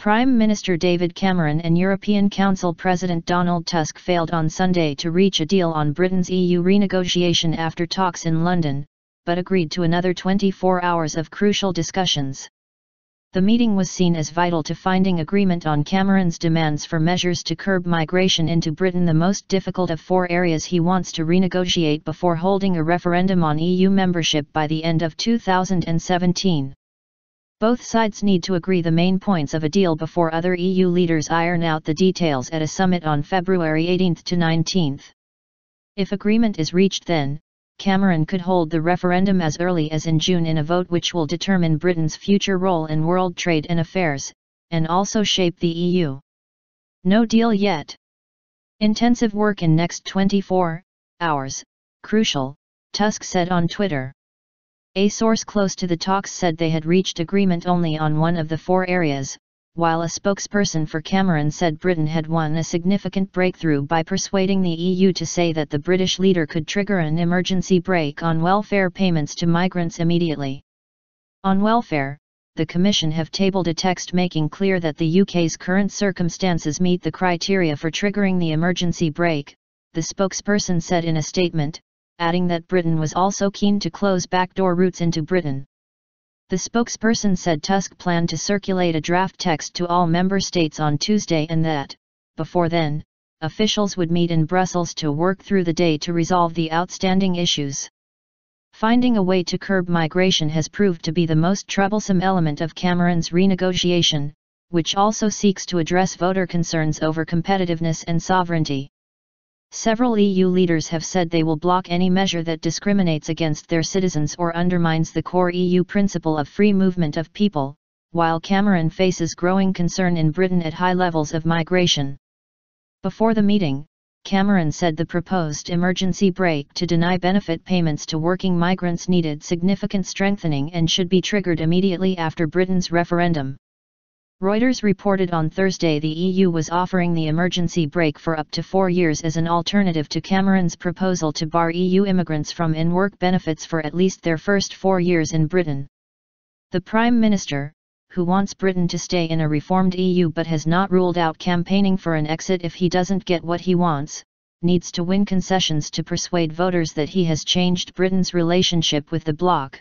Prime Minister David Cameron and European Council President Donald Tusk failed on Sunday to reach a deal on Britain's EU renegotiation after talks in London, but agreed to another 24 hours of crucial discussions. The meeting was seen as vital to finding agreement on Cameron's demands for measures to curb migration into Britain, the most difficult of 4 areas he wants to renegotiate before holding a referendum on EU membership by the end of 2017. Both sides need to agree the main points of a deal before other EU leaders iron out the details at a summit on February 18 to 19. If agreement is reached, then Cameron could hold the referendum as early as in June in a vote which will determine Britain's future role in world trade and affairs, and also shape the EU. No deal yet. Intensive work in next 24 hours, crucial, Tusk said on Twitter. A source close to the talks said they had reached agreement only on one of the 4 areas, while a spokesperson for Cameron said Britain had won a significant breakthrough by persuading the EU to say that the British leader could trigger an emergency brake on welfare payments to migrants immediately. On welfare, the Commission have tabled a text making clear that the UK's current circumstances meet the criteria for triggering the emergency brake, the spokesperson said in a statement, adding that Britain was also keen to close backdoor routes into Britain. The spokesperson said Tusk planned to circulate a draft text to all member states on Tuesday and that, before then, officials would meet in Brussels to work through the day to resolve the outstanding issues. Finding a way to curb migration has proved to be the most troublesome element of Cameron's renegotiation, which also seeks to address voter concerns over competitiveness and sovereignty. Several EU leaders have said they will block any measure that discriminates against their citizens or undermines the core EU principle of free movement of people, while Cameron faces growing concern in Britain at high levels of migration. Before the meeting, Cameron said the proposed emergency brake to deny benefit payments to working migrants needed significant strengthening and should be triggered immediately after Britain's referendum. Reuters reported on Thursday the EU was offering the emergency brake for up to 4 years as an alternative to Cameron's proposal to bar EU immigrants from in-work benefits for at least their first 4 years in Britain. The Prime Minister, who wants Britain to stay in a reformed EU but has not ruled out campaigning for an exit if he doesn't get what he wants, needs to win concessions to persuade voters that he has changed Britain's relationship with the bloc.